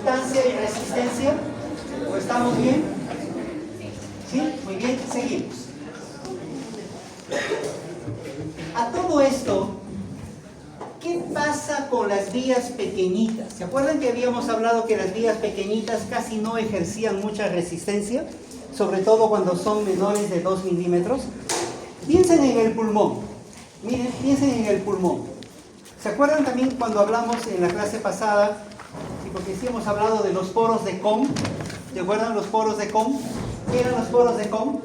conductancia y resistencia. ¿O estamos bien? ¿Sí? Muy bien, seguimos. A todo esto, ¿qué pasa con las vías pequeñitas? ¿Se acuerdan que habíamos hablado que las vías pequeñitas casi no ejercían mucha resistencia? Sobre todo cuando son menores de 2 milímetros. Piensen en el pulmón. Miren, piensen en el pulmón. ¿Se acuerdan también cuando hablamos en la clase pasada? Porque sí hemos hablado de los poros de Kohn. ¿Se acuerdan los poros de Kohn? ¿Qué eran los poros de Kohn?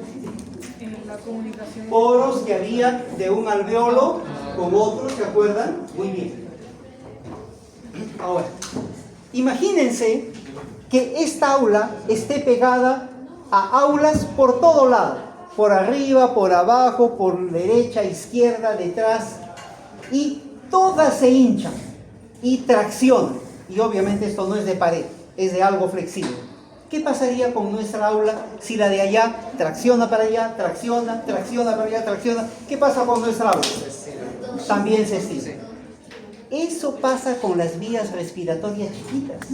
La comunicación. Poros que había de un alveolo con otro, ¿se acuerdan? Muy bien. Ahora, imagínense que esta aula esté pegada a aulas por todo lado. Por arriba, por abajo, por derecha, izquierda, detrás. Y todas se hinchan y traccionan. Y obviamente esto no es de pared, es de algo flexible. ¿Qué pasaría con nuestra aula si la de allá tracciona para allá, tracciona para allá, tracciona? ¿Qué pasa con nuestra aula? También se estira. Eso pasa con las vías respiratorias chiquitas.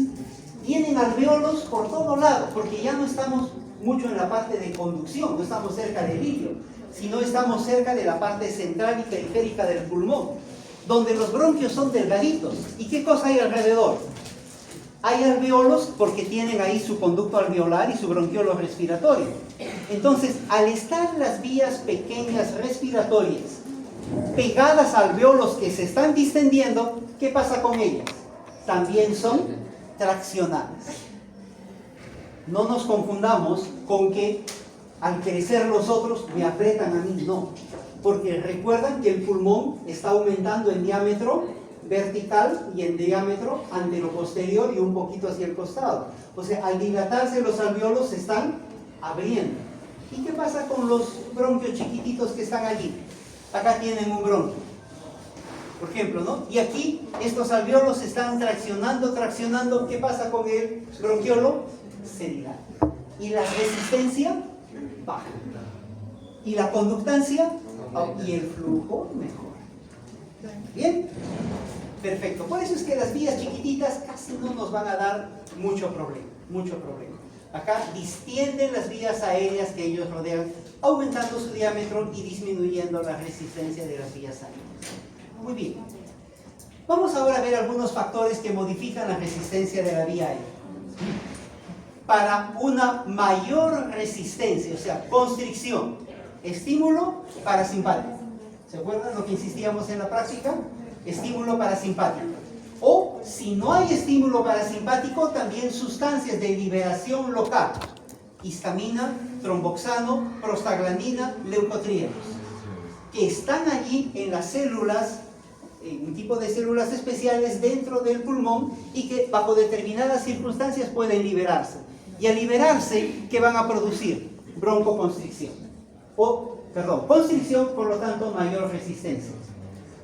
Tienen alveolos por todo lado, porque ya no estamos mucho en la parte de conducción, no estamos cerca del ilio, sino estamos cerca de la parte central y periférica del pulmón, donde los bronquios son delgaditos. ¿Y qué cosa hay alrededor? Hay alveolos porque tienen ahí su conducto alveolar y su bronquiolo respiratorio. Entonces, al estar las vías pequeñas respiratorias pegadas a alveolos que se están distendiendo, ¿qué pasa con ellas? También son traccionadas. No nos confundamos con que al crecer los otros me aprietan a mí, no. Porque recuerdan que el pulmón está aumentando en diámetro vertical y en diámetro anteroposterior y un poquito hacia el costado. O sea, al dilatarse los alveolos se están abriendo. ¿Y qué pasa con los bronquios chiquititos que están allí? Acá tienen un bronquio, por ejemplo, ¿no? Y aquí estos alveolos están traccionando. ¿Qué pasa con el bronquiolo? Se dilata. Y la resistencia baja. Y la conductancia y el flujo mejora. ¿Bien? Perfecto. Por eso es que las vías chiquititas casi no nos van a dar mucho problema. Acá distienden las vías aéreas que ellos rodean, aumentando su diámetro y disminuyendo la resistencia de las vías aéreas. Muy bien. Vamos ahora a ver algunos factores que modifican la resistencia de la vía aérea. Para una mayor resistencia, o sea, constricción, estímulo parasimpático. ¿Se acuerdan lo que insistíamos en la práctica? Estímulo parasimpático. O, si no hay estímulo parasimpático, también sustancias de liberación local. Histamina, tromboxano, prostaglandina, leucotrienos. Que están allí en las células, en un tipo de células especiales dentro del pulmón y que bajo determinadas circunstancias pueden liberarse. Y al liberarse, ¿qué van a producir? Broncoconstricción. Constricción, por lo tanto, mayor resistencia.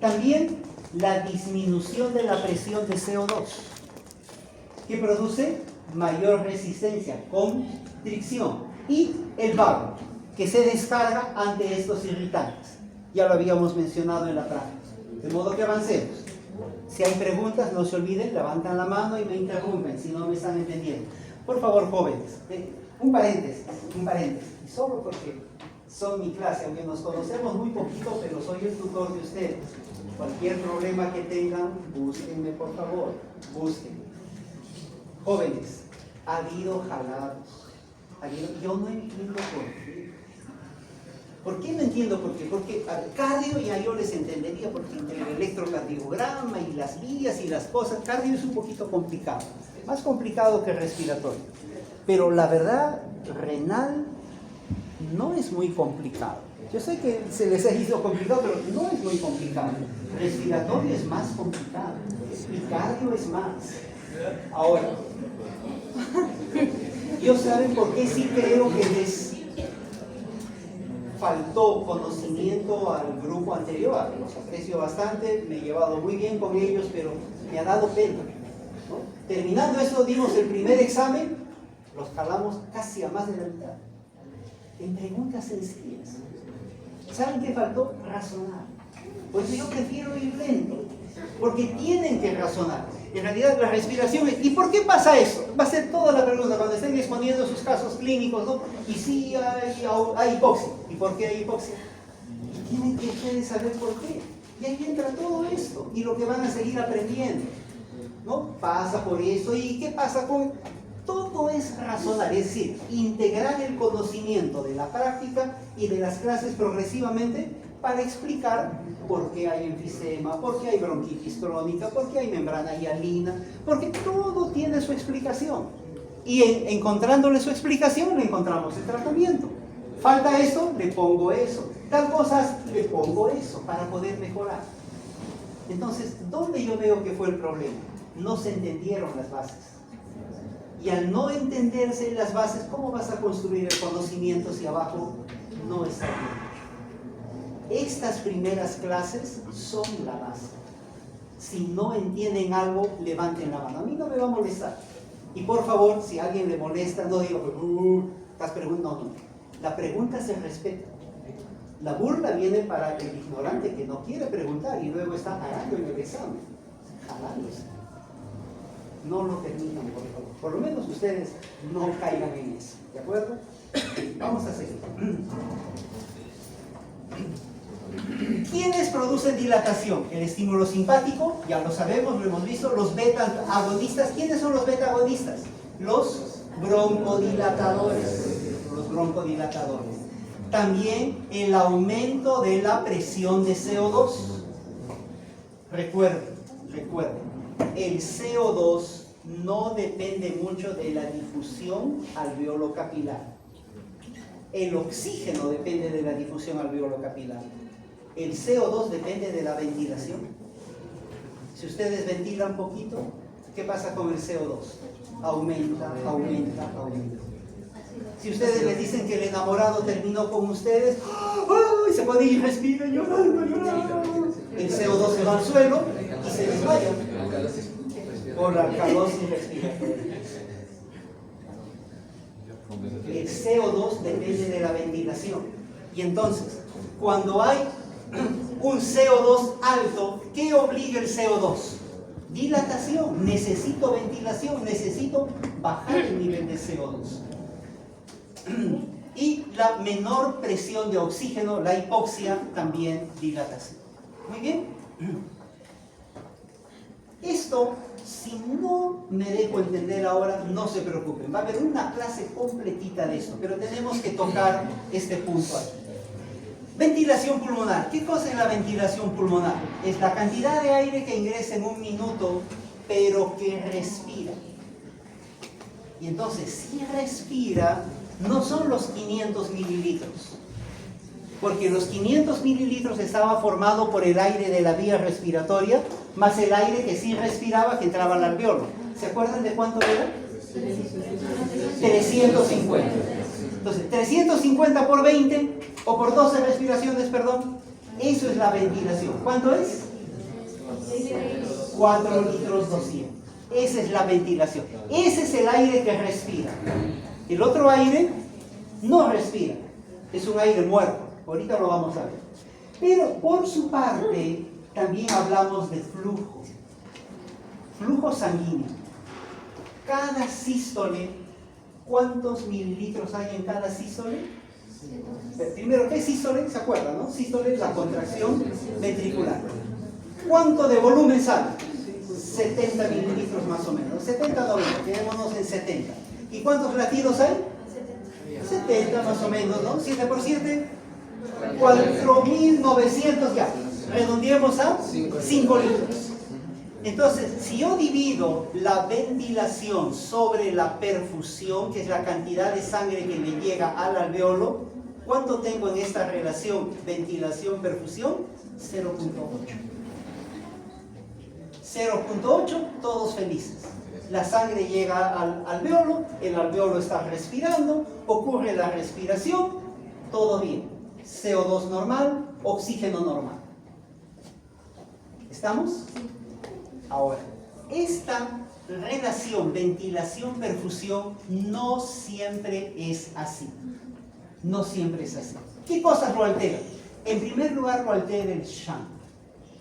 También la disminución de la presión de CO2, que produce mayor resistencia, constricción. Y el vago, que se descarga ante estos irritantes. Ya lo habíamos mencionado en la práctica. De modo que avancemos. Si hay preguntas, no se olviden, levantan la mano y me interrumpen si no me están entendiendo. Por favor, jóvenes, un paréntesis, solo porque son mi clase, aunque nos conocemos muy poquito, pero soy el tutor de ustedes. Cualquier problema que tengan, búsquenme, por favor, búsquenme. Jóvenes, ha habido jalados. Yo no entiendo por qué. ¿Por qué no entiendo por qué? Porque al cardio ya yo les entendería, porque entre el electrocardiograma y las vías y las cosas, cardio es un poquito complicado, más complicado que respiratorio. Pero la verdad, renal no es muy complicado. Yo sé que se les ha hizo complicado, pero no es muy complicado. Respiratorio es más complicado y cardio es más. Ahora, ¿yo saben por qué sí creo que les faltó conocimiento al grupo anterior? Los aprecio bastante, me he llevado muy bien con ellos, pero me ha dado pena, ¿no? Terminando eso, dimos el primer examen, los jalamos casi a más de la mitad, en preguntas sencillas. ¿Saben qué faltó? Razonar. Pues yo prefiero ir lento, porque tienen que razonar. En realidad la respiración es... ¿Y por qué pasa eso? Va a ser toda la pregunta cuando estén exponiendo sus casos clínicos, ¿no? Y sí hay hipoxia. ¿Y por qué hay hipoxia? Y tienen que ustedes saber por qué. Y ahí entra todo esto. Y lo que van a seguir aprendiendo, ¿no? Pasa por eso. ¿Y qué pasa con...? Todo es razonar, es decir, integrar el conocimiento de la práctica y de las clases progresivamente para explicar por qué hay enfisema, por qué hay bronquitis crónica, por qué hay membrana hialina, porque todo tiene su explicación. Y encontrándole su explicación, le encontramos el tratamiento. Falta eso, le pongo eso. Tal cosas, le pongo eso para poder mejorar. Entonces, ¿dónde yo veo que fue el problema? No se entendieron las bases. Y al no entenderse las bases, ¿cómo vas a construir el conocimiento si abajo no está bien? Estas primeras clases son la base. Si no entienden algo, levanten la mano. A mí no me va a molestar. Y por favor, si a alguien le molesta, no diga, estás preguntando. No. La pregunta se respeta. La burla viene para el ignorante que no quiere preguntar y luego está jalando en el examen. Jalándose. No lo permitan, por favor. Por lo menos ustedes no caigan en eso. ¿De acuerdo? Vamos a seguir. ¿Quiénes producen dilatación? El estímulo simpático, ya lo sabemos, lo hemos visto. Los beta agonistas. ¿Quiénes son los beta agonistas? Los broncodilatadores. Los broncodilatadores. También el aumento de la presión de CO2. Recuerden, el CO2 no depende mucho de la difusión alveolo capilar. El oxígeno depende de la difusión alveolo capilar. El CO2 depende de la ventilación. Si ustedes ventilan poquito, ¿qué pasa con el CO2? Aumenta. Si ustedes les dicen que el enamorado terminó con ustedes, ¡ay! Se pone y respira llorando. El CO2 se va al suelo y se desmaya por la alcalosis respiratoria. El CO2 depende de la ventilación. Y entonces, cuando hay un CO2 alto, ¿qué obliga el CO2? Dilatación. Necesito ventilación, necesito bajar el nivel de CO2. Y la menor presión de oxígeno, la hipoxia, también dilatación. Muy bien. Esto, si no me dejo entender ahora, no se preocupen. Va a haber una clase completita de esto, pero tenemos que tocar este punto aquí. Ventilación pulmonar. ¿Qué cosa es la ventilación pulmonar? Es la cantidad de aire que ingresa en un minuto, pero que respira. Y entonces, si respira, no son los 500 mililitros. Porque los 500 mililitros estaba formado por el aire de la vía respiratoria, más el aire que sí respiraba, que entraba al alveolo. ¿Se acuerdan de cuánto era? 350. Entonces, 350 por 20, o por 12 respiraciones, perdón, eso es la ventilación. ¿Cuánto es? 4 litros 200. Esa es la ventilación. Ese es el aire que respira. El otro aire no respira. Es un aire muerto. Ahorita lo vamos a ver. Pero por su parte, también hablamos de flujo. Flujo sanguíneo. Cada sístole, ¿cuántos mililitros hay en cada sístole? Primero, ¿qué es sístole? ¿Se acuerdan, no? Sístole es la contracción ventricular. ¿Cuánto de volumen sale? 70 mililitros más o menos. 70, 90, quedémonos en 70. ¿Y cuántos latidos hay? 70 más o menos, ¿no? 7 por 7, 4.900 ya. Redondeemos a 5 litros. Entonces, si yo divido la ventilación sobre la perfusión, que es la cantidad de sangre que me llega al alveolo, ¿cuánto tengo en esta relación ventilación-perfusión? 0.8. 0.8, todos felices. La sangre llega al alveolo, el alveolo está respirando, ocurre la respiración, todo bien. CO2 normal, oxígeno normal. ¿Estamos? Ahora, esta relación ventilación-perfusión no siempre es así. No siempre es así. ¿Qué cosas lo alteran? En primer lugar lo altera el shunt.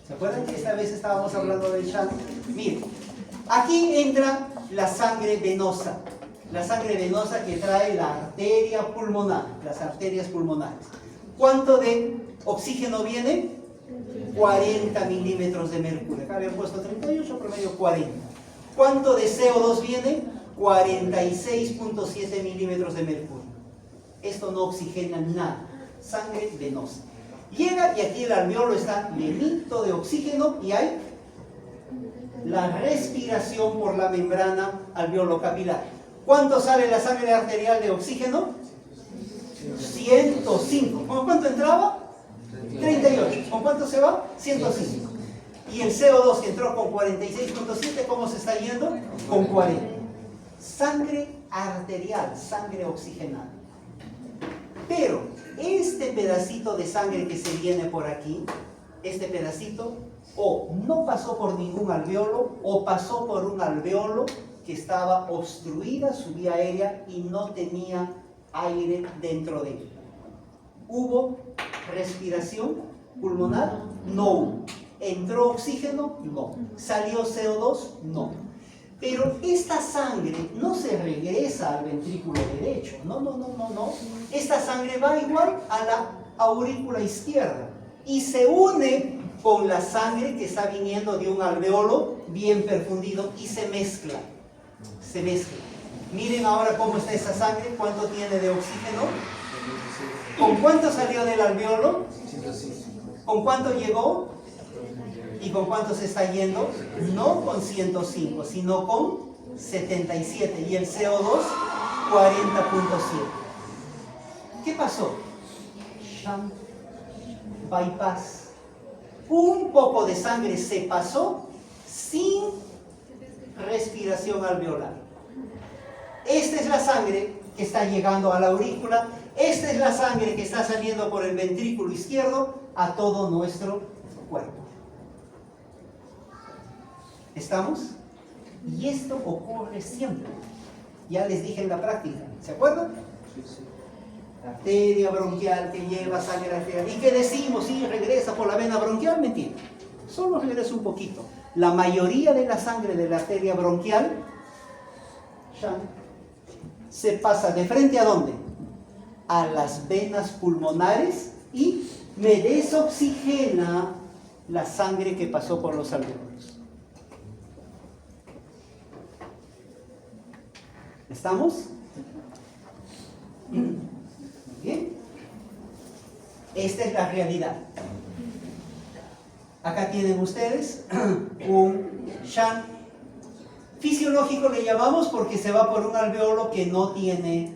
¿Se acuerdan que esta vez estábamos hablando del shunt? Miren, Aquí entra la sangre venosa. La sangre venosa que trae la arteria pulmonar, las arterias pulmonares. ¿Cuánto de oxígeno viene? 40 milímetros de mercurio. Acá habían puesto 38, promedio 40. ¿Cuánto de CO2 viene? 46.7 milímetros de mercurio. Esto no oxigena nada. Sangre venosa. Llega y aquí el alveolo está llenito de oxígeno y hay la respiración por la membrana alveolo-capilar. ¿Cuánto sale la sangre arterial de oxígeno? 105. ¿Con cuánto entraba? 38. ¿Con cuánto se va? 105. Y el CO2 que entró con 46.7, ¿cómo se está yendo? Con 40. Sangre arterial, sangre oxigenada. Pero este pedacito de sangre que se viene por aquí, este pedacito, o no pasó por ningún alveolo, o pasó por un alveolo que estaba obstruida su vía aérea y no tenía aire dentro de él. ¿Hubo respiración pulmonar? No hubo. ¿Entró oxígeno? No. ¿Salió CO2? No. Pero esta sangre no se regresa al ventrículo derecho. No. Esta sangre va igual a la aurícula izquierda y se une con la sangre que está viniendo de un alveolo bien perfundido y se mezcla. Se mezcla. Miren ahora cómo está esa sangre, cuánto tiene de oxígeno. ¿Con cuánto salió del alveolo? ¿Con cuánto llegó? ¿Y con cuánto se está yendo? No con 105, sino con 77. Y el CO2, 40.7. ¿Qué pasó? Shunt bypass. Un poco de sangre se pasó sin respiración alveolar. Esta es la sangre que está llegando a la aurícula. Esta es la sangre que está saliendo por el ventrículo izquierdo a todo nuestro cuerpo. ¿Estamos? Y esto ocurre siempre. Ya les dije en la práctica. ¿Se acuerdan? La arteria bronquial que lleva sangre arterial. ¿Y qué decimos? Sí, regresa por la vena bronquial. Mentira. Solo regresa un poquito. La mayoría de la sangre de la arteria bronquial se pasa de frente ¿a dónde? A las venas pulmonares y me desoxigena la sangre que pasó por los alveolos. ¿Estamos? Bien. Esta es la realidad. Acá tienen ustedes un shunt fisiológico, le llamamos, porque se va por un alveolo que no tiene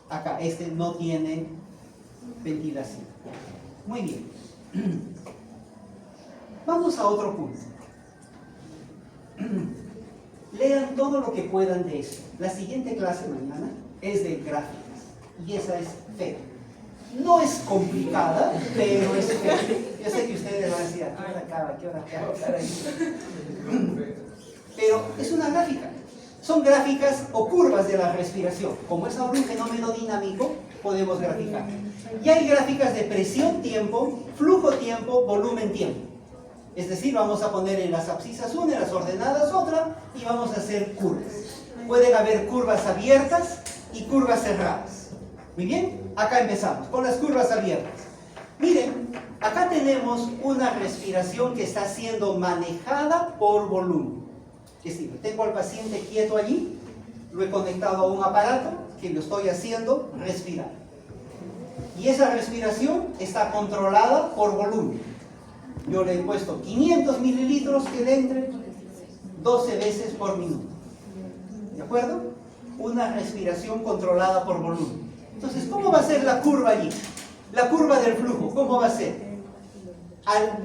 acá, este no tiene ventilación. Muy bien. Vamos a otro punto. Lean todo lo que puedan de eso. La siguiente clase mañana es de gráficas y esa es fea. No es complicada, pero es fea. Yo sé que ustedes van a decir, ¿a qué hora acaba? ¿Qué hora acaba? Pero es una gráfica. Son gráficas o curvas de la respiración. Como es ahora un fenómeno dinámico, podemos graficar. Y hay gráficas de presión-tiempo, flujo-tiempo, volumen-tiempo. Es decir, vamos a poner en las abscisas una, en las ordenadas otra, y vamos a hacer curvas. Pueden haber curvas abiertas y curvas cerradas. Muy bien, acá empezamos con las curvas abiertas. Miren, acá tenemos una respiración que está siendo manejada por volumen. Es decir, tengo al paciente quieto allí, lo he conectado a un aparato que lo estoy haciendo respirar. Y esa respiración está controlada por volumen. Yo le he puesto 500 mililitros que le entre 12 veces por minuto. ¿De acuerdo? Una respiración controlada por volumen. Entonces, ¿cómo va a ser la curva allí? La curva del flujo, ¿cómo va a ser?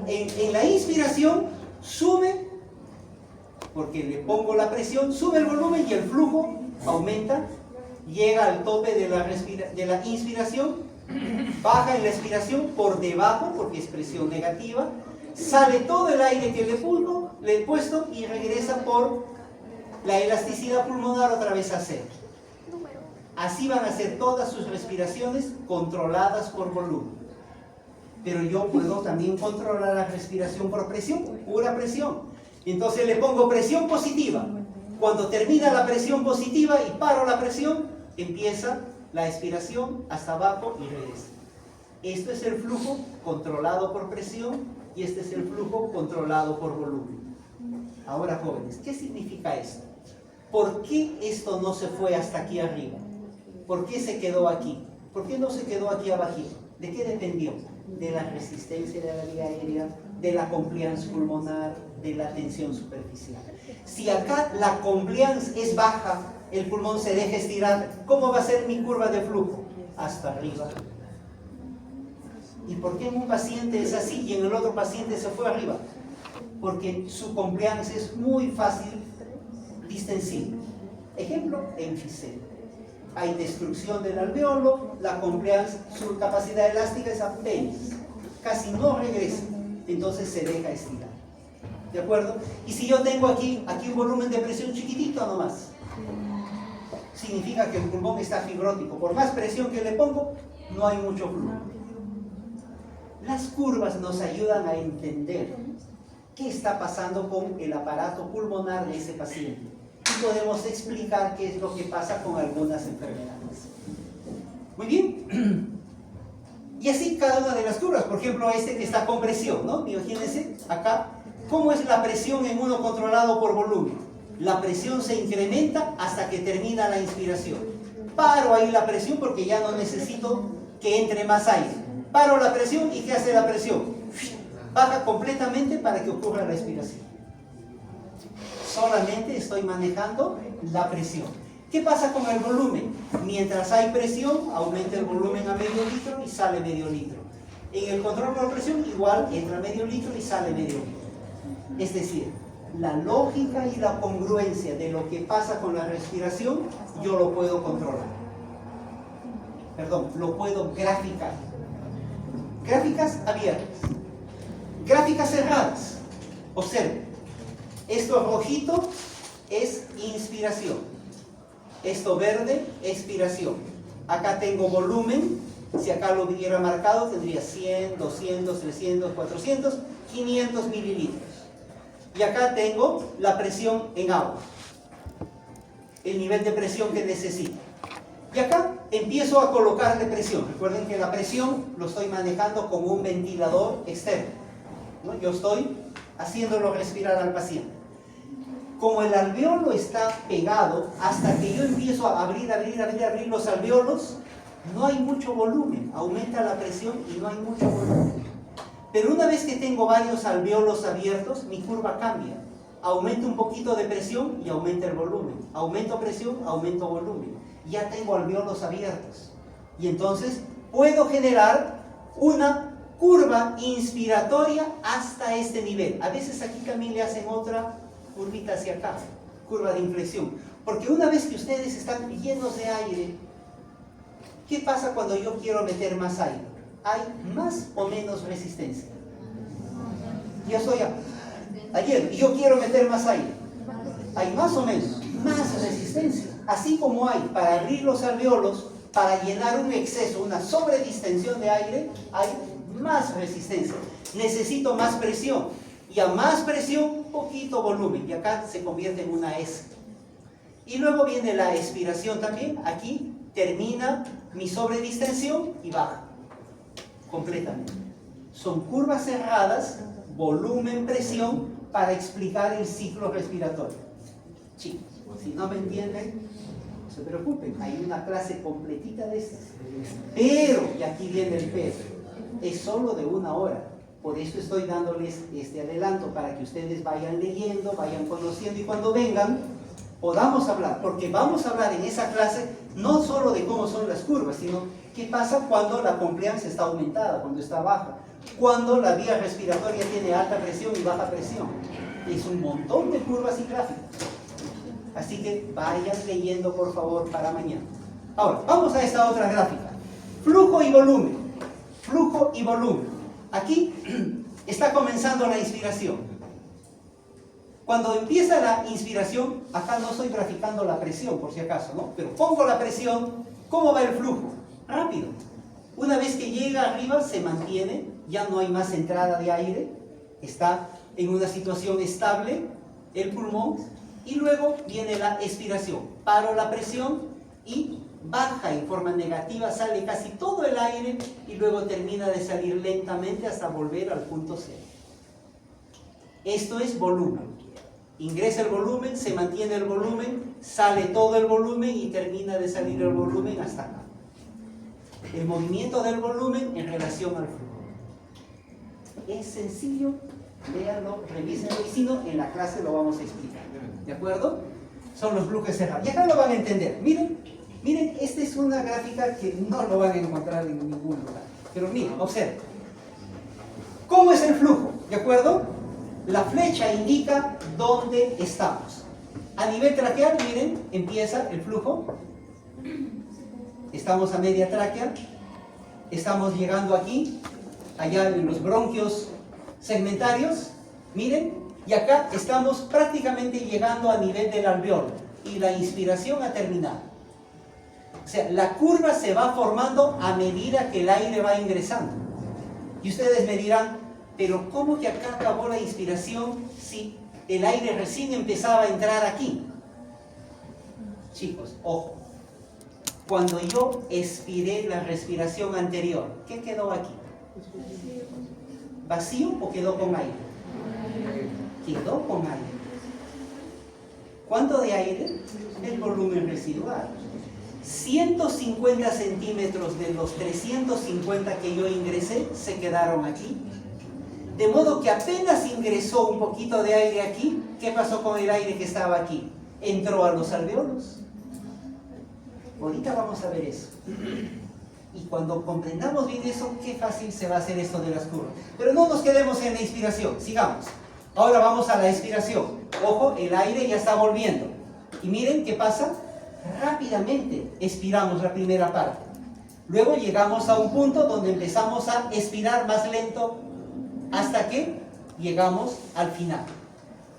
En la inspiración sube, porque le pongo la presión, sube el volumen y el flujo aumenta, llega al tope de la inspiración, baja en la expiración por debajo, porque es presión negativa, sale todo el aire que le he puesto y regresa por la elasticidad pulmonar otra vez a cero. Así van a ser todas sus respiraciones controladas por volumen. Pero yo puedo también controlar la respiración por presión, pura presión. Entonces le pongo presión positiva. Cuando termina la presión positiva y paro la presión, empieza la expiración hasta abajo y regresa. Esto es el flujo controlado por presión y este es el flujo controlado por volumen. Ahora, jóvenes, ¿qué significa esto? ¿Por qué esto no se fue hasta aquí arriba? ¿Por qué se quedó aquí? ¿Por qué no se quedó aquí abajo? ¿De qué dependió? De la resistencia de la vía aérea, de la compliance pulmonar, de la tensión superficial. Si acá la compliance es baja, el pulmón se deja estirar, ¿cómo va a ser mi curva de flujo? Hasta arriba. ¿Y por qué en un paciente es así y en el otro paciente se fue arriba? Porque su compliance es muy fácil distensible. Ejemplo, enfisema. Hay destrucción del alveolo, la compliance, su capacidad elástica es apenas, casi no regresa, entonces se deja estirar. ¿De acuerdo? Y si yo tengo aquí un volumen de presión chiquitito nomás, significa que el pulmón está fibrótico. Por más presión que le pongo, no hay mucho flujo. Las curvas nos ayudan a entender qué está pasando con el aparato pulmonar de ese paciente. Y podemos explicar qué es lo que pasa con algunas enfermedades. Muy bien. Y así cada una de las curvas. Por ejemplo, este que está con presión, ¿no? Imagínense acá. ¿Cómo es la presión en uno controlado por volumen? La presión se incrementa hasta que termina la inspiración. Paro ahí la presión porque ya no necesito que entre más aire. Paro la presión y ¿qué hace la presión? Baja completamente para que ocurra la expiración. Solamente estoy manejando la presión. ¿Qué pasa con el volumen? Mientras hay presión, aumenta el volumen a medio litro y sale medio litro. En el control por presión igual, entra medio litro y sale medio litro. Es decir, la lógica y la congruencia de lo que pasa con la respiración, yo lo puedo controlar. Perdón, lo puedo graficar. Gráficas abiertas. Gráficas cerradas. Observen. Esto rojito es inspiración. Esto verde, expiración. Acá tengo volumen. Si acá lo hubiera marcado, tendría 100, 200, 300, 400, 500 mililitros. Y acá tengo la presión en agua. El nivel de presión que necesito. Y acá empiezo a colocarle presión. Recuerden que la presión lo estoy manejando con un ventilador externo, ¿no? Yo estoy haciéndolo respirar al paciente. Como el alveolo está pegado, hasta que yo empiezo a abrir los alveolos, no hay mucho volumen. Aumenta la presión y no hay mucho volumen. Pero una vez que tengo varios alveolos abiertos, mi curva cambia. Aumento un poquito de presión y aumenta el volumen. Aumento presión, aumento volumen. Ya tengo alveolos abiertos. Y entonces puedo generar una curva inspiratoria hasta este nivel. A veces aquí también le hacen otra curvita hacia acá, curva de inflexión. Porque una vez que ustedes están llenos de aire, ¿qué pasa cuando yo quiero meter más aire? ¿Hay más o menos resistencia? Yo estoy ayer y yo quiero meter más aire. ¿Hay más o menos? Más resistencia. Así como hay para abrir los alveolos, para llenar un exceso, una sobredistensión de aire, hay más resistencia. Necesito más presión. Y a más presión, poquito volumen. Y acá se convierte en una S. Y luego viene la expiración también. Aquí termina mi sobredistensión y baja. Completamente. Son curvas cerradas, volumen, presión, para explicar el ciclo respiratorio. Chicos, si no me entienden, no se preocupen, hay una clase completita de estas. Pero, y aquí viene el pero, es solo de 1 hora. Por eso estoy dándoles este adelanto, para que ustedes vayan leyendo, vayan conociendo y cuando vengan podamos hablar, porque vamos a hablar en esa clase no solo de cómo son las curvas, sino qué pasa cuando la compliance está aumentada, cuando está baja, cuando la vía respiratoria tiene alta presión y baja presión. Es un montón de curvas y gráficos. Así que vayan leyendo, por favor, para mañana. Ahora, vamos a esta otra gráfica. Flujo y volumen. Flujo y volumen. Aquí está comenzando la inspiración. Cuando empieza la inspiración, acá no estoy graficando la presión, por si acaso, ¿no? Pero pongo la presión, ¿cómo va el flujo? Rápido. Una vez que llega arriba, se mantiene, ya no hay más entrada de aire, está en una situación estable el pulmón y luego viene la expiración. Paro la presión y baja en forma negativa, sale casi todo el aire y luego termina de salir lentamente hasta volver al punto cero. Esto es volumen. Ingresa el volumen, se mantiene el volumen, sale todo el volumen y termina de salir el volumen hasta acá. El movimiento del volumen en relación al flujo. Es sencillo, véanlo, revísenlo y si no, en la clase lo vamos a explicar. ¿De acuerdo? Son los flujos cerrados. Y acá lo van a entender. Miren, miren, esta es una gráfica que no lo van a encontrar en ningún lugar. Pero miren, observen. ¿Cómo es el flujo? ¿De acuerdo? La flecha indica dónde estamos. A nivel traqueal, miren, empieza el flujo. Estamos a media tráquea. Estamos llegando aquí, allá en los bronquios segmentarios. Miren, y acá estamos prácticamente llegando a nivel del alveolo. Y la inspiración ha terminado. O sea, la curva se va formando a medida que el aire va ingresando. Y ustedes me dirán, pero ¿cómo que acá acabó la inspiración si el aire recién empezaba a entrar aquí? Chicos, ojo. Cuando yo expiré la respiración anterior, ¿qué quedó aquí? ¿Vacío o quedó con aire? Quedó con aire. ¿Cuánto de aire? El volumen residual. 150 centímetros de los 350 que yo ingresé se quedaron aquí. De modo que apenas ingresó un poquito de aire aquí, ¿qué pasó con el aire que estaba aquí? Entró a los alveolos. Ahorita vamos a ver eso. Y cuando comprendamos bien eso, qué fácil se va a hacer esto de las curvas. Pero no nos quedemos en la inspiración, sigamos. Ahora vamos a la expiración. Ojo, el aire ya está volviendo. Y miren qué pasa. Rápidamente expiramos la primera parte. Luego llegamos a un punto donde empezamos a expirar más lento hasta que llegamos al final.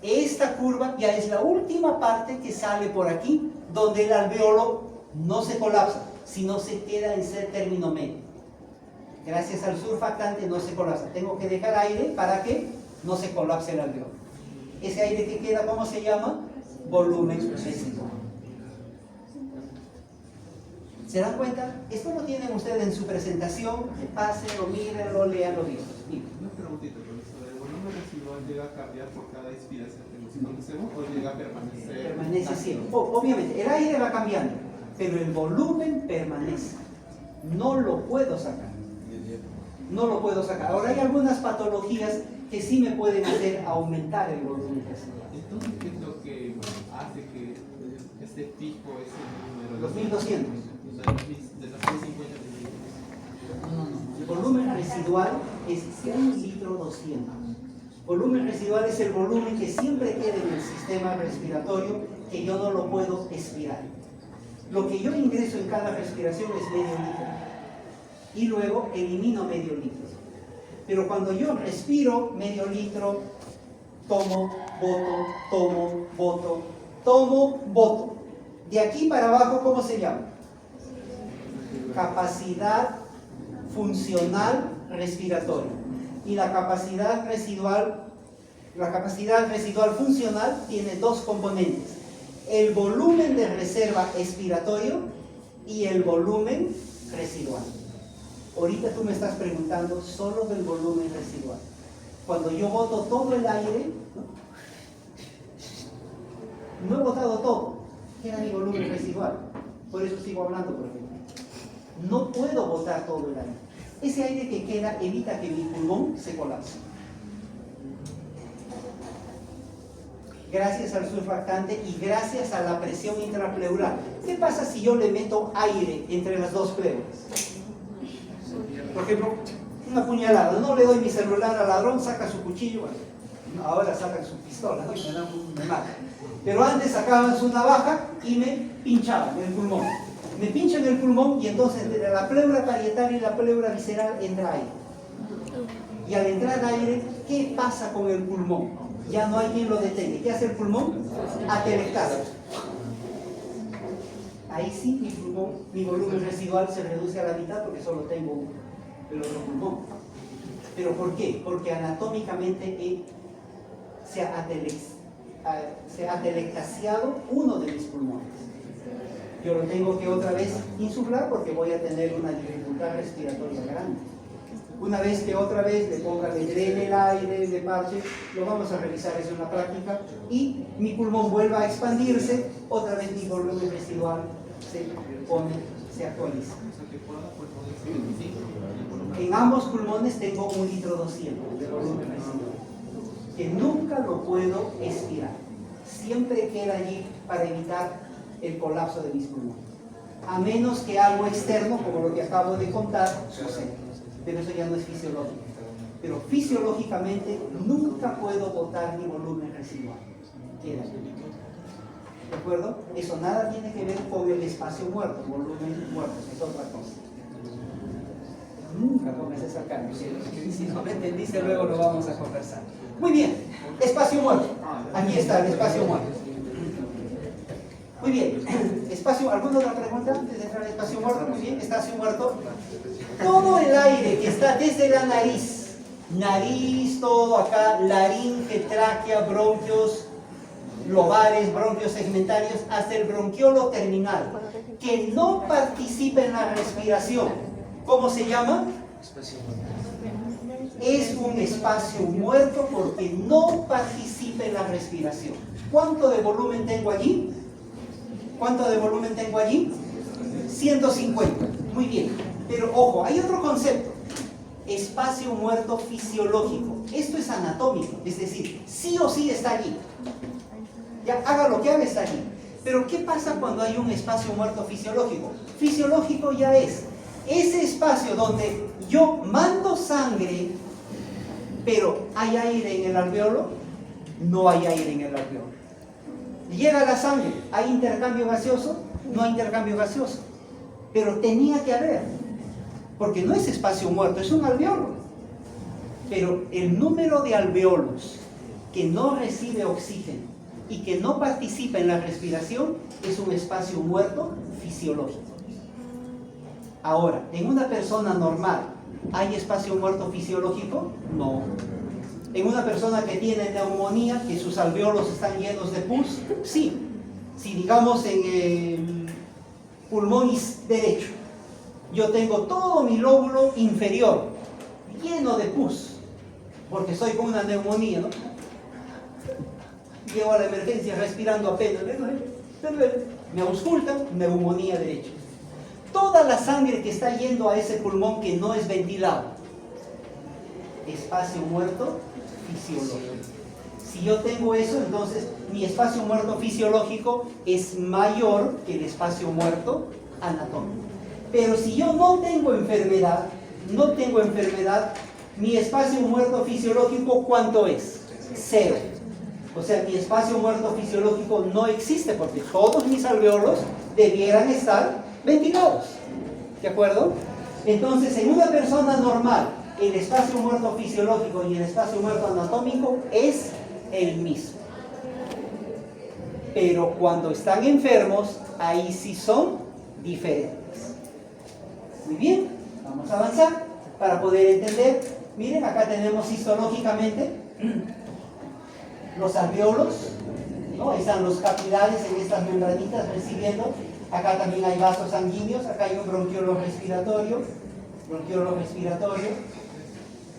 Esta curva ya es la última parte que sale por aquí, donde el alveolo no se colapsa, sino se queda en ser término medio. Gracias al surfactante no se colapsa. Tengo que dejar aire para que no se colapse el alveolo. Ese aire que queda, ¿cómo se llama? Volumen residual. ¿Se dan cuenta? Esto lo tienen ustedes en su presentación. Pásenlo, mírenlo, léanlo bien. Una preguntita, profesor. ¿El volumen residual llega a cambiar por cada expiración que nos conocemos o llega a permanecer? Permanece siempre. Obviamente, el aire va cambiando, pero el volumen permanece. No lo puedo sacar. No lo puedo sacar. Ahora hay algunas patologías que sí me pueden hacer aumentar el volumen residual. Entonces, ¿qué es lo que hace que esté fijo ese número? Los 1200. De los 150 No. El volumen residual es 1 litro 200. Volumen residual es el volumen que siempre queda en el sistema respiratorio, que yo no lo puedo expirar. Lo que yo ingreso en cada respiración es medio litro. Y luego elimino medio litro. Pero cuando yo respiro medio litro, tomo, boto, tomo, boto, tomo, boto. De aquí para abajo, ¿cómo se llama? Capacidad funcional respiratoria. Y la capacidad residual funcional tiene dos componentes: el volumen de reserva expiratorio y el volumen residual. Ahorita tú me estás preguntando solo del volumen residual. Cuando yo boto todo el aire, no he botado todo, queda mi volumen residual. Por eso sigo hablando, por ejemplo. No puedo botar todo el aire. Ese aire que queda evita que mi pulmón se colapse. Gracias al surfactante y gracias a la presión intrapleural. ¿Qué pasa si yo le meto aire entre las dos pleuras? Por ejemplo, una puñalada. No le doy mi celular al ladrón, saca su cuchillo. Bueno, ahora sacan su pistola, ¿no? Y me matan. Pero antes sacaban su navaja y me pinchaban en el pulmón. Me pinchan el pulmón y entonces entre la pleura parietal y la pleura visceral entra aire. Y al entrar aire, ¿qué pasa con el pulmón? Ya no hay quien lo detenga. ¿Qué hace el pulmón? Atelectasis. Ahí sí mi volumen residual se reduce a la mitad porque solo tengo el otro pulmón. ¿Pero por qué? Porque anatómicamente he se ha atelectasiado uno de mis pulmones. Yo lo tengo que otra vez insuflar porque voy a tener una dificultad respiratoria grande. Una vez que otra vez le drene el aire, le parche, lo vamos a revisar eso en la práctica, y mi pulmón vuelva a expandirse, otra vez mi volumen residual se actualiza. En ambos pulmones tengo 1,2 litros de volumen residual, que nunca lo puedo expirar. Siempre queda allí para evitar el colapso de mis pulmones. A menos que algo externo, como lo que acabo de contar, suceda. Pero eso ya no es fisiológico. Pero fisiológicamente nunca puedo botar mi volumen residual. Queda allí. ¿De acuerdo? Eso nada tiene que ver con el espacio muerto, volumen muerto, es otra cosa. Nunca pongas esa cara, si no me entendiste luego lo vamos a conversar. Muy bien, espacio muerto. Aquí está el espacio muerto. Muy bien, ¿alguna otra pregunta antes de entrar al espacio muerto? Muy bien, espacio muerto. Todo el aire que está desde la nariz, todo acá, laringe, tráquea, bronquios, lobares, bronquios segmentarios, hasta el bronquiolo terminal, que no participa en la respiración. ¿Cómo se llama? Es un espacio muerto porque no participa en la respiración. ¿Cuánto de volumen tengo allí? 150. Muy bien. Pero ojo, hay otro concepto. Espacio muerto fisiológico. Esto es anatómico, es decir, sí o sí está allí. Ya haga lo que haga, está allí. Pero ¿qué pasa cuando hay un espacio muerto fisiológico? Fisiológico ya es ese espacio donde yo mando sangre, pero ¿hay aire en el alveolo? No hay aire en el alveolo. Llega la sangre, ¿hay intercambio gaseoso? No hay intercambio gaseoso. Pero tenía que haber, porque no es espacio muerto, es un alveolo. Pero el número de alveolos que no recibe oxígeno y que no participa en la respiración es un espacio muerto fisiológico. Ahora, ¿en una persona normal hay espacio muerto fisiológico? No. ¿En una persona que tiene neumonía, que sus alveolos están llenos de pus? Sí. Si digamos en el pulmón derecho, yo tengo todo mi lóbulo inferior lleno de pus, porque estoy con una neumonía, ¿no? Llego a la emergencia respirando apenas, me auscultan, neumonía derecha. Toda la sangre que está yendo a ese pulmón que no es ventilado, espacio muerto fisiológico. Si yo tengo eso, entonces mi espacio muerto fisiológico es mayor que el espacio muerto anatómico. Pero si yo no tengo enfermedad, mi espacio muerto fisiológico, ¿cuánto es? 0. O sea, mi espacio muerto fisiológico no existe porque todos mis alveolos debieran estar ventilados. ¿De acuerdo? Entonces, en una persona normal, el espacio muerto fisiológico y el espacio muerto anatómico es el mismo. Pero cuando están enfermos, ahí sí son diferentes. Muy bien, vamos a avanzar para poder entender. Miren, acá tenemos histológicamente los alveolos, ¿no? Están los capilares en estas membranitas recibiendo. Acá también hay vasos sanguíneos, acá hay un bronquiolo respiratorio.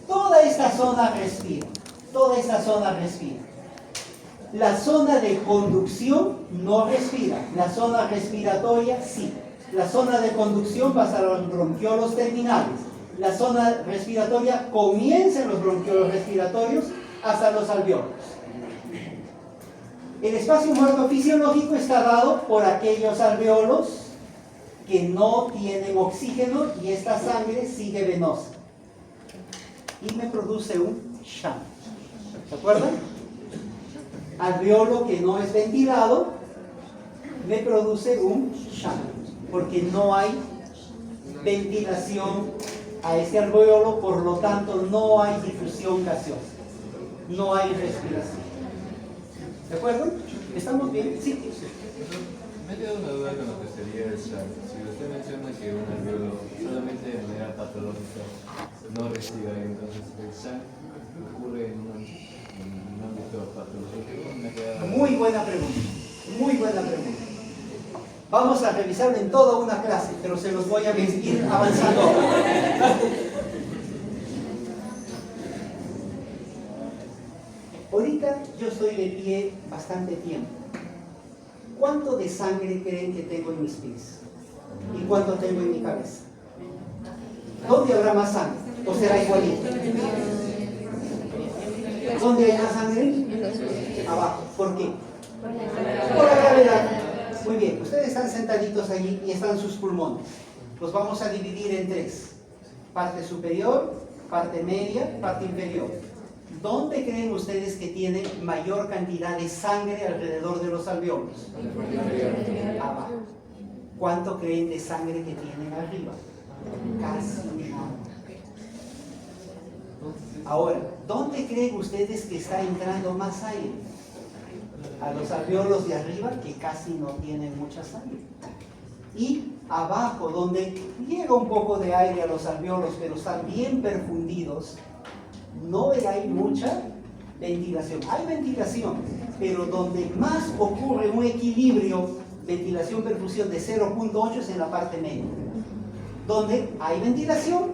Toda esta zona respira. La zona de conducción no respira, la zona respiratoria sí. La zona de conducción pasa a los bronquiolos terminales. La zona respiratoria comienza en los bronquiolos respiratorios hasta los alveolos. El espacio muerto fisiológico está dado por aquellos alveolos que no tienen oxígeno y esta sangre sigue venosa. Y me produce un shunt. ¿Se acuerdan? Alveolo que no es ventilado me produce un shunt, porque no hay ventilación a ese alveolo, por lo tanto no hay difusión gaseosa, no hay respiración. ¿De acuerdo? ¿Estamos bien? Sí. Me ha quedado una duda con lo que sería el shunt. Si usted menciona que un alveolo solamente de manera patológica no respira, entonces el shunt ocurre en un ámbito ámbito patológico me queda... Muy buena pregunta, muy buena pregunta. Vamos a revisarlo en toda una clase, pero se los voy a ir avanzando. Ahorita yo estoy de pie bastante tiempo. ¿Cuánto de sangre creen que tengo en mis pies? ¿Y cuánto tengo en mi cabeza? ¿Dónde habrá más sangre? ¿O será igualito? ¿Dónde hay más sangre? Abajo. ¿Por qué? Por la gravedad. Muy bien, ustedes están sentaditos allí y están sus pulmones. Los vamos a dividir en tres. Parte superior, parte media, parte inferior. ¿Dónde creen ustedes que tiene mayor cantidad de sangre alrededor de los alveolos? Abajo. ¿Cuánto creen de sangre que tienen arriba? Casi nada. Ahora, ¿dónde creen ustedes que está entrando más aire? A los alveolos de arriba, que casi no tienen mucha sangre. Y abajo, donde llega un poco de aire a los alveolos, pero están bien perfundidos, no hay mucha ventilación. Hay ventilación, pero donde más ocurre un equilibrio, ventilación-perfusión de 0.8 es en la parte media. Donde hay ventilación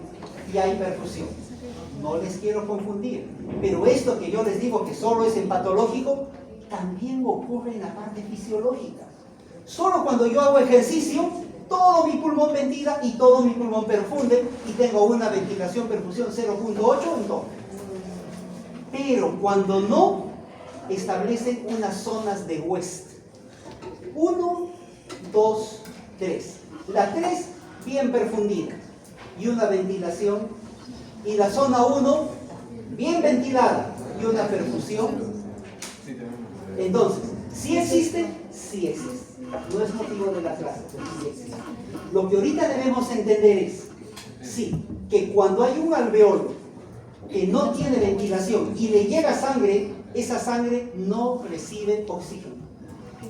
y hay perfusión. No les quiero confundir, pero esto que yo les digo que solo es en patológico, también ocurre en la parte fisiológica. Solo cuando yo hago ejercicio, todo mi pulmón ventila y todo mi pulmón perfunde y tengo una ventilación-perfusión 0.8 en todo. Pero cuando no, establecen unas zonas de West. 1, 2, 3. La 3 bien perfundida y una ventilación. Y la zona 1 bien ventilada y una perfusión. Entonces, ¿sí existe? Sí existe. No es motivo de la clase, pero sí existe. Lo que ahorita debemos entender es, sí, que cuando hay un alveolo que no tiene ventilación y le llega sangre, esa sangre no recibe oxígeno.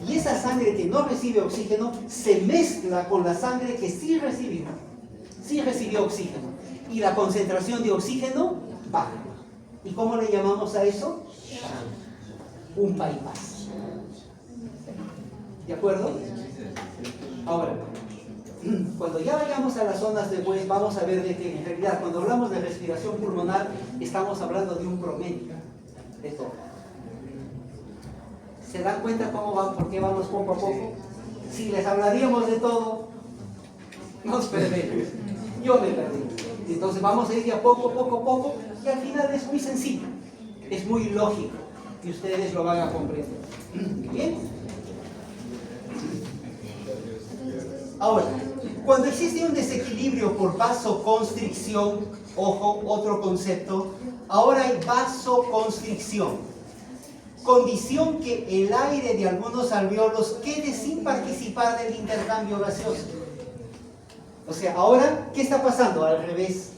Y esa sangre que no recibe oxígeno se mezcla con la sangre que sí recibió oxígeno. Y la concentración de oxígeno baja. ¿Y cómo le llamamos a eso? Un bypass. ¿De acuerdo? Ahora, cuando ya vayamos a las zonas de West, vamos a ver de que en realidad cuando hablamos de respiración pulmonar, estamos hablando de un promedio de todo. ¿Se dan cuenta cómo van, por qué vamos poco a poco? Si les hablaríamos de todo, nos perdemos. Yo me perdí. Entonces vamos a ir de a poco, y al final es muy sencillo, es muy lógico, y ustedes lo van a comprender. ¿Bien? Ahora, cuando existe un desequilibrio por vasoconstricción, ojo, otro concepto, ahora hay vasoconstricción, condición que el aire de algunos alveolos quede sin participar del intercambio gaseoso. O sea, ahora, ¿qué está pasando? Al revés.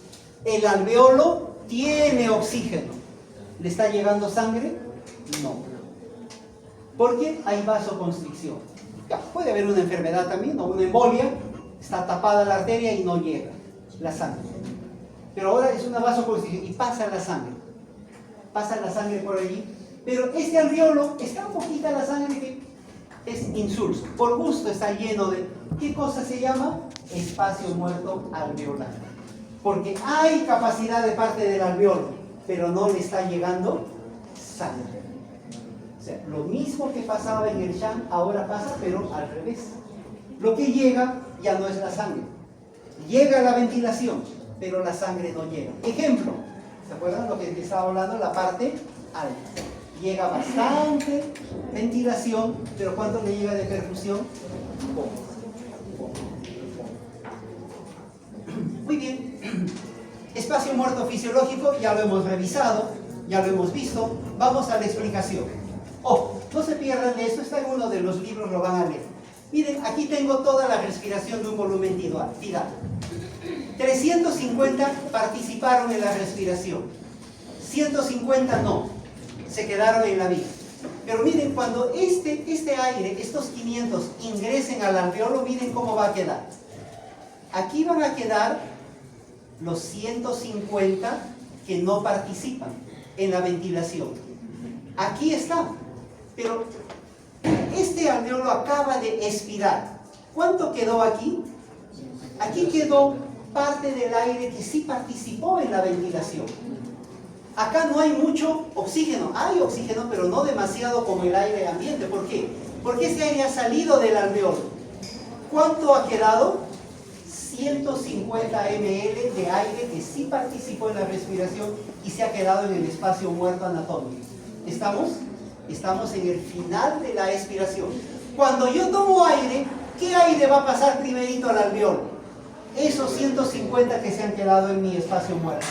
El alveolo tiene oxígeno. ¿Le está llegando sangre? No. Porque hay vasoconstricción. Ya, puede haber una enfermedad también, o una embolia. Está tapada la arteria y no llega la sangre. Pero ahora es una vasoconstricción y pasa la sangre. Pasa la sangre por allí. Pero este alveolo, está un poquita la sangre que es insulso. Por gusto está lleno de... ¿Qué cosa se llama? Espacio muerto alveolar. Porque hay capacidad de parte del alveolo, pero no le está llegando sangre. O sea, lo mismo que pasaba en el Shan, ahora pasa, pero al revés. Lo que llega ya no es la sangre. Llega la ventilación, pero la sangre no llega. Ejemplo, ¿se acuerdan lo que estaba hablando? La parte alta. Llega bastante ventilación, pero ¿cuánto le llega de perfusión? Poco. Muy bien. Espacio muerto fisiológico, ya lo hemos revisado, ya lo hemos visto. Vamos a la explicación. Oh, no se pierdan de esto, está en uno de los libros, lo van a leer. Miren, aquí tengo toda la respiración de un volumen tirado. 350 participaron en la respiración. 150 no, se quedaron en la vida. Pero miren, cuando este aire, estos 500 ingresen al alveolo, miren cómo va a quedar. Aquí van a quedar los 150 que no participan en la ventilación. Aquí está. Pero este alveolo acaba de expirar. ¿Cuánto quedó aquí? Aquí quedó parte del aire que sí participó en la ventilación. Acá no hay mucho oxígeno. Hay oxígeno, pero no demasiado como el aire ambiente. ¿Por qué? Porque ese aire ha salido del alveolo. ¿Cuánto ha quedado? 150 ml de aire que sí participó en la respiración y se ha quedado en el espacio muerto anatómico. ¿Estamos? Estamos en el final de la expiración. Cuando yo tomo aire, ¿qué aire va a pasar primerito al alveolo? Esos 150 que se han quedado en mi espacio muerto.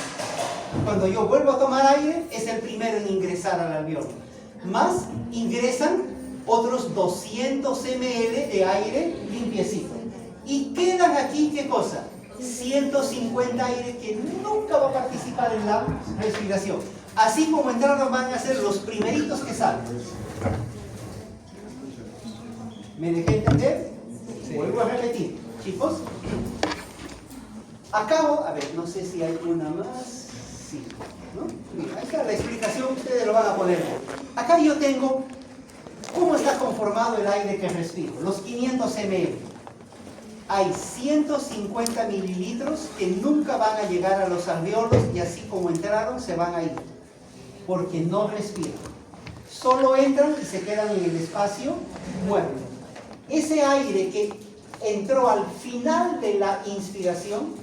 Cuando yo vuelvo a tomar aire, es el primero en ingresar al alveolo. Más ingresan otros 200 ml de aire limpiecito. Y quedan aquí, ¿qué cosa? 150 aire que nunca va a participar en la respiración. Así como entraron, van a ser los primeritos que salen. ¿Me dejé entender? Vuelvo a repetir. Chicos, acabo, a ver, no sé si hay una más. Sí, ¿no? Mira, ahí está la explicación, ustedes lo van a poner. Acá yo tengo cómo está conformado el aire que respiro, los 500 ml. Hay 150 mililitros que nunca van a llegar a los alveolos y así como entraron se van a ir, porque no respiran. Solo entran y se quedan en el espacio muerto. Ese aire que entró al final de la inspiración,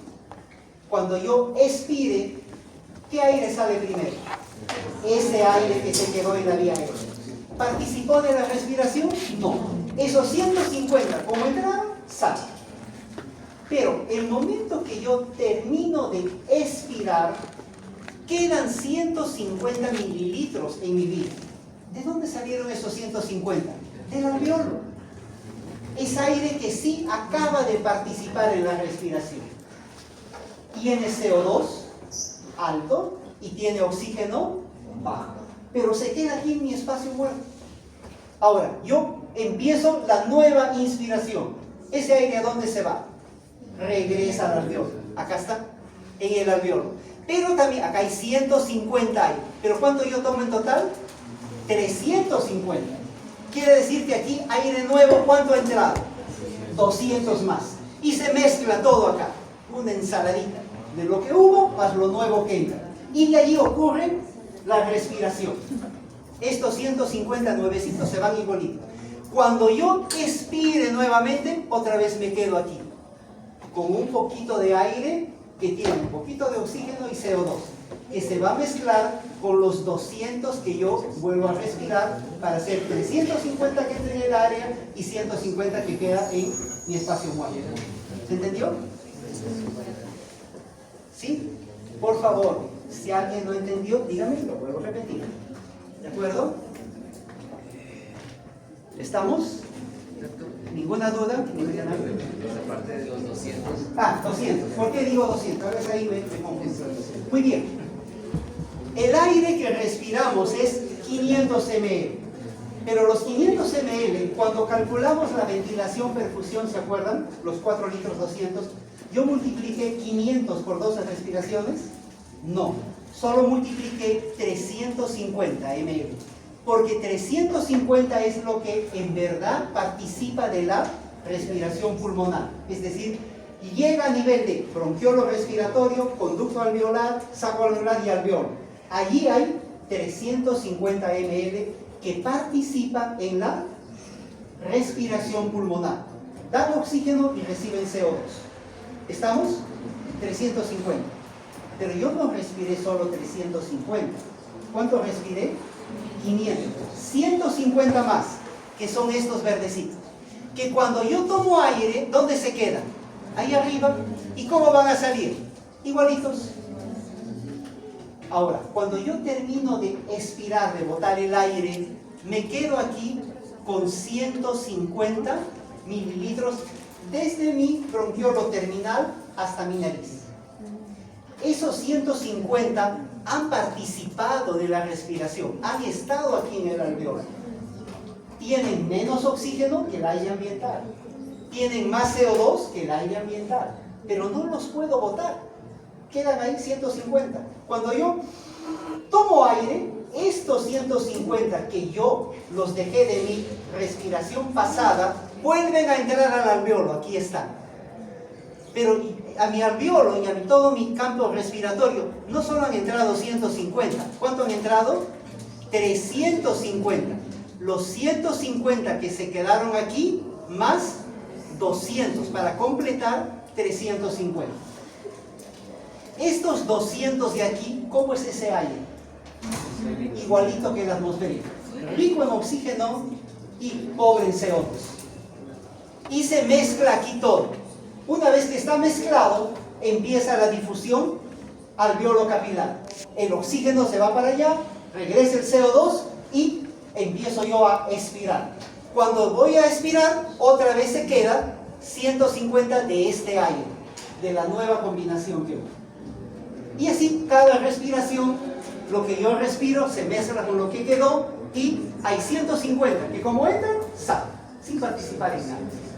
cuando yo expire, ¿qué aire sale primero? Ese aire que se quedó en la vía aérea. ¿Participó de la respiración? No. Esos 150, como entraron, salen. Pero el momento que yo termino de expirar, quedan 150 mililitros en mi vida. ¿De dónde salieron esos 150? Del alveolo. Es aire que sí acaba de participar en la respiración. Tiene CO2 alto y tiene oxígeno bajo. Pero se queda aquí en mi espacio muerto. Ahora, yo empiezo la nueva inspiración. ¿Ese aire a dónde se va? Regresa al alveolo. Acá está, en el alveolo. Pero también, acá hay 150 aire. ¿Pero cuánto yo tomo en total? 350. Quiere decir que aquí aire nuevo, ¿cuánto ha entrado? 200 más. Y se mezcla todo acá. Una ensaladita de lo que hubo más lo nuevo que entra. Y de allí ocurre la respiración. Estos 150 nuevecitos se van igualitos. Cuando yo expire nuevamente, otra vez me quedo aquí, con un poquito de aire que tiene un poquito de oxígeno y CO2, que se va a mezclar con los 200 que yo vuelvo a respirar para hacer 350 que entre en el área y 150 que queda en mi espacio muerto. ¿Se entendió? ¿Sí? Por favor, si alguien no entendió, dígame, lo vuelvo a repetir. ¿De acuerdo? ¿Estamos? ¿Ninguna duda? Esa parte de los 200. Ah, 200. ¿Por qué digo 200? A veces ahí me confundo. Muy bien. El aire que respiramos es 500 ml. Pero los 500 ml, cuando calculamos la ventilación, perfusión, ¿se acuerdan? Los 4 litros 200. ¿Yo multipliqué 500 por 12 respiraciones? No. Solo multipliqué 350 ml. Porque 350 es lo que en verdad participa de la respiración pulmonar. Es decir, llega a nivel de bronquiolo respiratorio, conducto alveolar, saco alveolar y alveolo. Allí hay 350 ml que participan en la respiración pulmonar. Dan oxígeno y reciben CO2. ¿Estamos? 350. Pero yo no respiré solo 350. ¿Cuánto respiré? 500. 150 más, que son estos verdecitos. Que cuando yo tomo aire, ¿dónde se quedan? Ahí arriba. ¿Y cómo van a salir? Igualitos. Ahora, cuando yo termino de expirar, de botar el aire, me quedo aquí con 150 mililitros desde mi bronquiolo terminal hasta mi nariz. Esos 150 han participado de la respiración, han estado aquí en el alveolo. Tienen menos oxígeno que el aire ambiental, tienen más CO2 que el aire ambiental, pero no los puedo botar. Quedan ahí 150. Cuando yo tomo aire, estos 150 que yo los dejé de mi respiración pasada, vuelven a entrar al alveolo, aquí están. Pero a mi alveolo y a todo mi campo respiratorio no solo han entrado 150, ¿cuánto han entrado? 350. Los 150 que se quedaron aquí, más 200, para completar 350. Estos 200 de aquí, ¿cómo es ese aire? Igualito que el atmosférico, rico en oxígeno y pobre en CO2. Y se mezcla aquí todo. Una vez que está mezclado, empieza la difusión alveolo capilar. El oxígeno se va para allá, regresa el CO2 y empiezo yo a expirar. Cuando voy a expirar, otra vez se queda 150 de este aire, de la nueva combinación que hubo. Y así cada respiración, lo que yo respiro se mezcla con lo que quedó y hay 150 que como entran, salen, sin participar en nada.